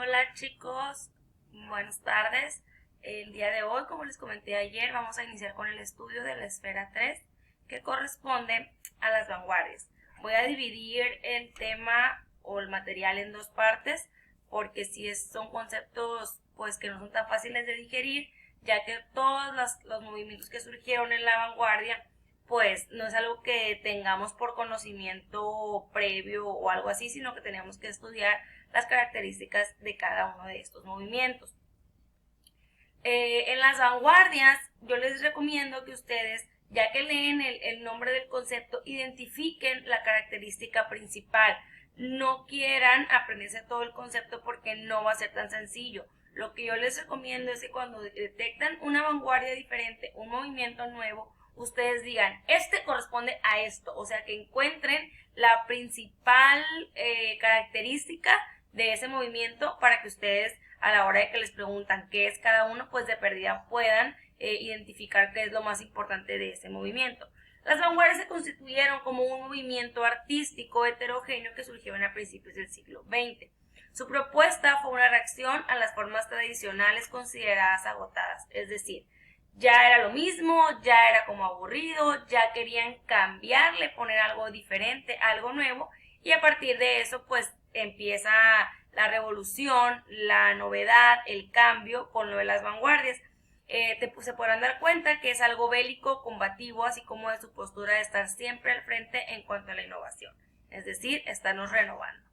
Hola chicos, buenas tardes. El día de hoy, como les comenté ayer, vamos a iniciar con el estudio de la esfera 3, que corresponde a las vanguardias. Voy a dividir el tema o el material en dos partes, porque son conceptos pues que no son tan fáciles de digerir, ya que todos los movimientos que surgieron en la vanguardia pues no es algo que tengamos por conocimiento previo o algo así, sino que tenemos que estudiar las características de cada uno de estos movimientos. En las vanguardias yo les recomiendo que ustedes, ya que leen el nombre del concepto, identifiquen la característica principal. No quieran aprenderse todo el concepto porque no va a ser tan sencillo. Lo que yo les recomiendo es que cuando detectan una vanguardia diferente, un movimiento nuevo, ustedes digan, este corresponde a esto, o sea, que encuentren la principal característica de ese movimiento para que ustedes, a la hora de que les preguntan qué es cada uno, pues de pérdida puedan identificar qué es lo más importante de ese movimiento. Las vanguardias se constituyeron como un movimiento artístico heterogéneo que surgió a principios del siglo XX. Su propuesta fue una reacción a las formas tradicionales consideradas agotadas, es decir, ya era lo mismo, ya era como aburrido, ya querían cambiarle, poner algo diferente, algo nuevo, y a partir de eso pues empieza la revolución, la novedad, el cambio con lo de las vanguardias. Se podrán dar cuenta que es algo bélico, combativo, así como de su postura de estar siempre al frente en cuanto a la innovación, es decir, estarnos renovando.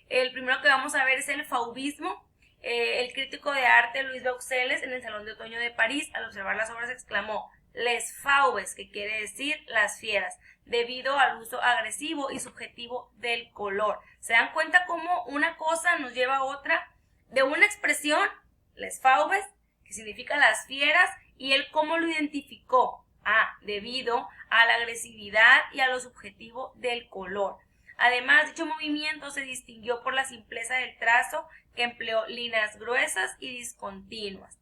El primero que vamos a ver es el fauvismo. El crítico de arte Louis Bruxelles, en el Salón de Otoño de París, al observar las obras exclamó les fauves, que quiere decir las fieras, debido al uso agresivo y subjetivo del color. ¿Se dan cuenta cómo una cosa nos lleva a otra? De una expresión, les fauves, que significa las fieras, y él cómo lo identificó. Debido a la agresividad y a lo subjetivo del color. Además, dicho movimiento se distinguió por la simpleza del trazo, que empleó líneas gruesas y discontinuas.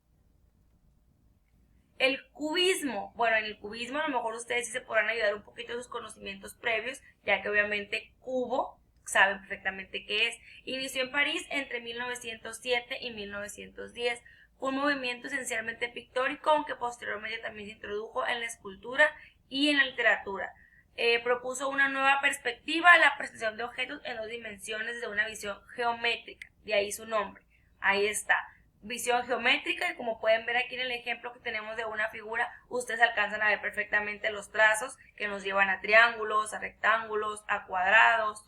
El cubismo, bueno, en el cubismo a lo mejor ustedes sí se podrán ayudar un poquito de sus conocimientos previos, ya que obviamente cubo saben perfectamente qué es. Inició en París entre 1907 y 1910. Fue un movimiento esencialmente pictórico, aunque posteriormente también se introdujo en la escultura y en la literatura. Propuso una nueva perspectiva, la presentación de objetos en dos dimensiones desde una visión geométrica, de ahí su nombre. Ahí está, visión geométrica, y como pueden ver aquí en el ejemplo que tenemos de una figura, ustedes alcanzan a ver perfectamente los trazos que nos llevan a triángulos, a rectángulos, a cuadrados.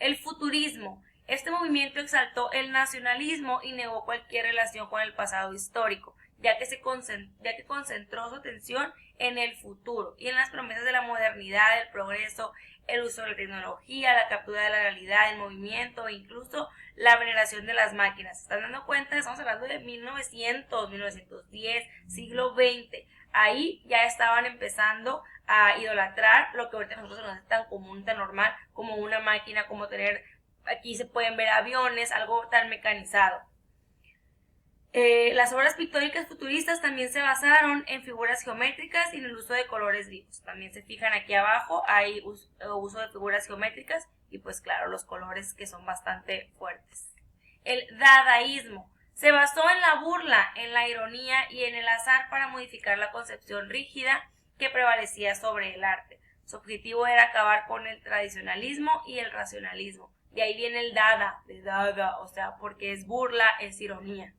El futurismo. Este movimiento exaltó el nacionalismo y negó cualquier relación con el pasado histórico, ya que concentró su atención en el futuro y en las promesas de la modernidad, el progreso, el uso de la tecnología, la captura de la realidad, el movimiento e incluso la veneración de las máquinas. ¿Se están dando cuenta? Estamos hablando de 1900, 1910, siglo XX. Ahí ya estaban empezando a idolatrar lo que ahorita nosotros nos hace tan común, tan normal, como una máquina, como tener, aquí se pueden ver aviones, algo tan mecanizado. Las obras pictóricas futuristas también se basaron en figuras geométricas y en el uso de colores vivos. También se fijan aquí abajo, hay uso de figuras geométricas y pues claro, los colores que son bastante fuertes. El dadaísmo se basó en la burla, en la ironía y en el azar para modificar la concepción rígida que prevalecía sobre el arte. Su objetivo era acabar con el tradicionalismo y el racionalismo. De ahí viene el de dada, o sea, porque es burla, es ironía.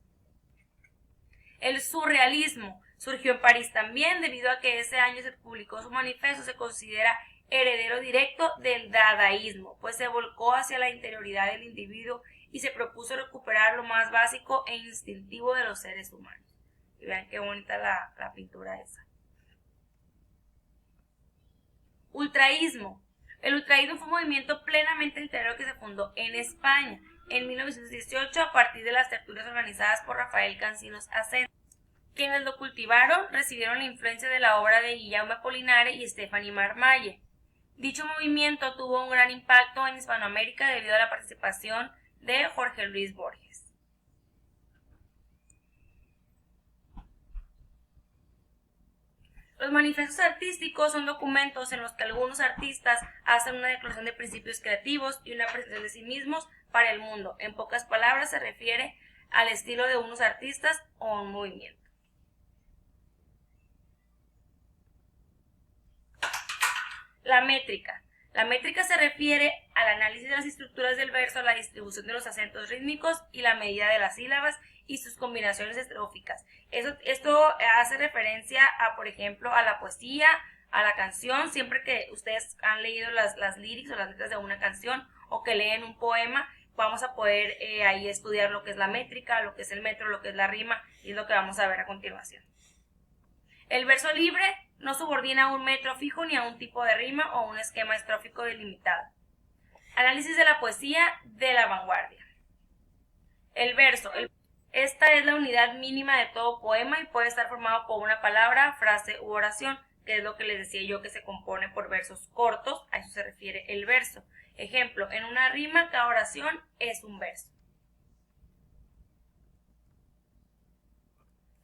El surrealismo surgió en París también, debido a que ese año se publicó su manifiesto. Se considera heredero directo del dadaísmo, pues se volcó hacia la interioridad del individuo y se propuso recuperar lo más básico e instintivo de los seres humanos. Y vean qué bonita la pintura esa. Ultraísmo. El ultraísmo fue un movimiento plenamente literario que se fundó en España en 1918 a partir de las tertulias organizadas por Rafael Cansinos Ascenso. Quienes lo cultivaron recibieron la influencia de la obra de Guillaume Apollinaire y Stephanie Marmalle. Dicho movimiento tuvo un gran impacto en Hispanoamérica debido a la participación de Jorge Luis Borges. Los manifiestos artísticos son documentos en los que algunos artistas hacen una declaración de principios creativos y una presentación de sí mismos para el mundo. En pocas palabras, se refiere al estilo de unos artistas o un movimiento. La métrica. La métrica se refiere al análisis de las estructuras del verso, la distribución de los acentos rítmicos y la medida de las sílabas y sus combinaciones estróficas. Esto hace referencia a, por ejemplo, a la poesía, a la canción. Siempre que ustedes han leído las lyrics o las letras de una canción o que leen un poema, vamos a poder ahí estudiar lo que es la métrica, lo que es el metro, lo que es la rima, y es lo que vamos a ver a continuación. El verso libre no subordina a un metro fijo ni a un tipo de rima o un esquema estrófico delimitado. Análisis de la poesía de la vanguardia. El verso. Esta es la unidad mínima de todo poema y puede estar formado por una palabra, frase u oración, que es lo que les decía yo, que se compone por versos cortos. A eso se refiere el verso. Ejemplo, en una rima cada oración es un verso.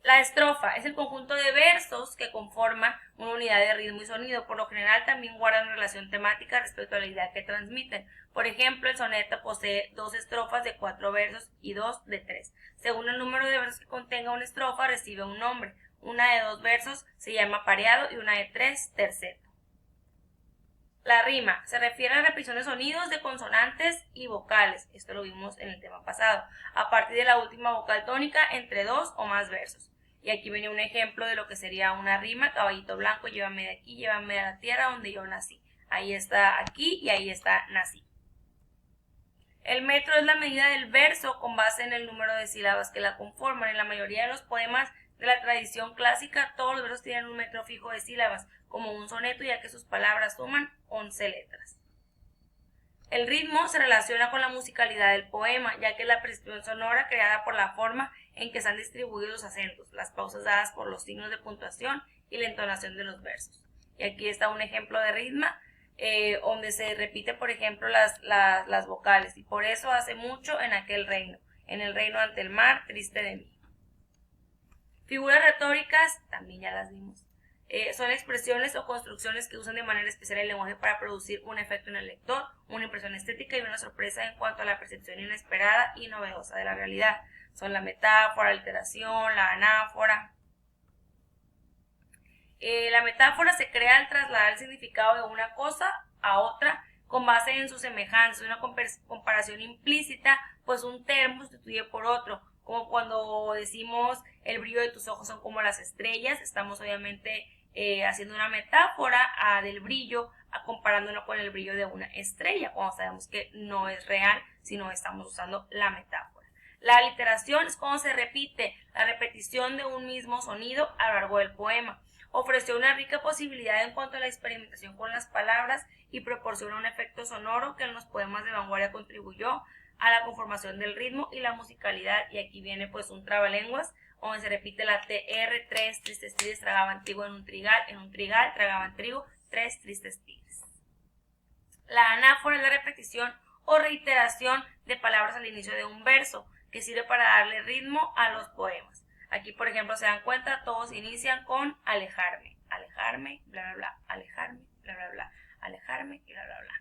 La estrofa es el conjunto de versos que conforman una unidad de ritmo y sonido. Por lo general también guardan relación temática respecto a la idea que transmiten. Por ejemplo, el soneto posee 2 estrofas de 4 versos y 2 de 3. Según el número de versos que contenga una estrofa, recibe un nombre. Una de 2 versos se llama pareado y una de 3, terceto. La rima se refiere a la repetición de sonidos de consonantes y vocales. Esto lo vimos en el tema pasado. A partir de la última vocal tónica entre 2 o más versos. Y aquí viene un ejemplo de lo que sería una rima: caballito blanco, llévame de aquí, llévame a la tierra donde yo nací. Ahí está aquí y ahí está nací. El metro es la medida del verso con base en el número de sílabas que la conforman. En la mayoría de los poemas de la tradición clásica, todos los versos tienen un metro fijo de sílabas, como un soneto, ya que sus palabras suman 11 letras. El ritmo se relaciona con la musicalidad del poema, ya que es la percepción sonora creada por la forma en que están distribuidos los acentos, las pausas dadas por los signos de puntuación y la entonación de los versos. Y aquí está un ejemplo de ritmo, donde se repite, por ejemplo, las vocales. Y por eso hace mucho en aquel reino, en el reino ante el mar, triste de mí. Figuras retóricas, también ya las vimos. Son expresiones o construcciones que usan de manera especial el lenguaje para producir un efecto en el lector, una impresión estética y una sorpresa en cuanto a la percepción inesperada y novedosa de la realidad. Son la metáfora, la literación, la anáfora. La metáfora se crea al trasladar el significado de una cosa a otra con base en su semejanza, una comparación implícita, pues un termo sustituye por otro, como cuando decimos el brillo de tus ojos son como las estrellas. Estamos obviamente haciendo una metáfora del brillo, comparándolo con el brillo de una estrella, cuando sabemos que no es real, sino estamos usando la metáfora. La aliteración es cuando se repite la repetición de un mismo sonido a lo largo del poema. Ofreció una rica posibilidad en cuanto a la experimentación con las palabras y proporciona un efecto sonoro que en los poemas de vanguardia contribuyó a la conformación del ritmo y la musicalidad. Y aquí viene pues un trabalenguas, donde se repite la TR, 3 tristes tigres tragaban trigo en un trigal tragaban trigo, 3 tristes tigres. La anáfora es la repetición o reiteración de palabras al inicio de un verso, que sirve para darle ritmo a los poemas. Aquí, por ejemplo, se dan cuenta, todos inician con alejarme, alejarme, bla, bla, bla, alejarme, bla, bla, bla, alejarme, bla, bla, bla.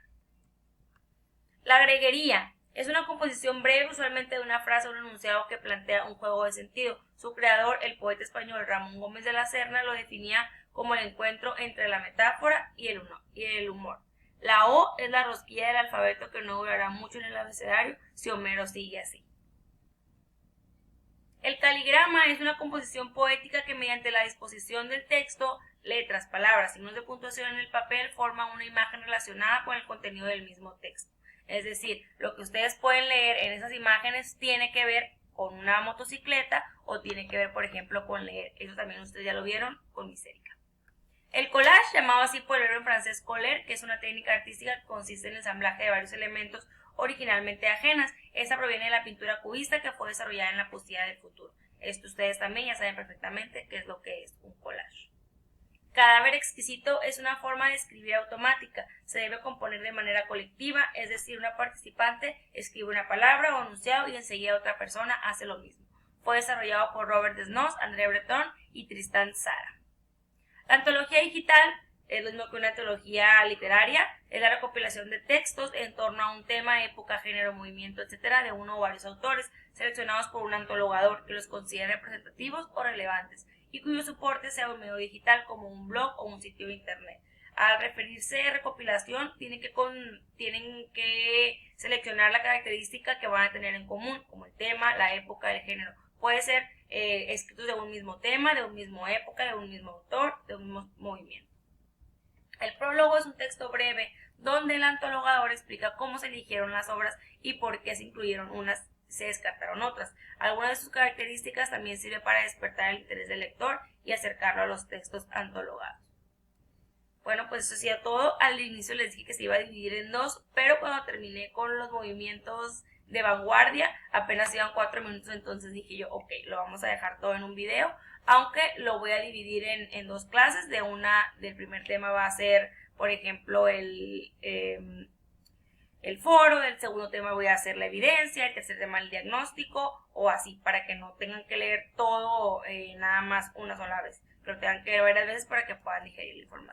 La greguería es una composición breve, usualmente de una frase o un enunciado que plantea un juego de sentido. Su creador, el poeta español Ramón Gómez de la Serna, lo definía como el encuentro entre la metáfora y el humor. La O es la rosquilla del alfabeto que no durará mucho en el abecedario si Homero sigue así. El caligrama es una composición poética que mediante la disposición del texto, letras, palabras, signos de puntuación en el papel forma una imagen relacionada con el contenido del mismo texto. Es decir, lo que ustedes pueden leer en esas imágenes tiene que ver con una motocicleta o tiene que ver, por ejemplo, con leer. Eso también ustedes ya lo vieron con Misérica. El collage, llamado así por el verbo en francés coller, que es una técnica artística que consiste en el ensamblaje de varios elementos originalmente ajenas. Esta proviene de la pintura cubista que fue desarrollada en la poesía del futuro. Esto ustedes también ya saben perfectamente qué es lo que es un collage. Cadáver exquisito es una forma de escribir automática. Se debe componer de manera colectiva, es decir, una participante escribe una palabra o enunciado y enseguida otra persona hace lo mismo. Fue desarrollado por Robert Desnos, André Breton y Tristan Tzara. La antología digital es lo mismo que una antología literaria, es la recopilación de textos en torno a un tema, época, género, movimiento, etcétera, de uno o varios autores, seleccionados por un antologador que los considere representativos o relevantes, y cuyo soporte sea un medio digital como un blog o un sitio de internet. Al referirse a recopilación, tienen que seleccionar la característica que van a tener en común, como el tema, la época, el género. Puede ser escritos de un mismo tema, de una misma época, de un mismo autor, de un mismo movimiento. El prólogo es un texto breve donde el antologador explica cómo se eligieron las obras y por qué se incluyeron unas, se descartaron otras. Algunas de sus características también sirven para despertar el interés del lector y acercarlo a los textos antologados. Bueno, pues eso sería todo. Al inicio les dije que se iba a dividir en dos, pero cuando terminé con los movimientos de vanguardia, apenas iban 4 minutos, entonces dije yo, ok, lo vamos a dejar todo en un video, aunque lo voy a dividir en dos clases. Del primer tema va a ser, por ejemplo, el foro, del segundo tema voy a hacer la evidencia, el tercer tema el diagnóstico, o así, para que no tengan que leer todo nada más una sola vez, pero tengan que leer varias veces para que puedan digerir la información.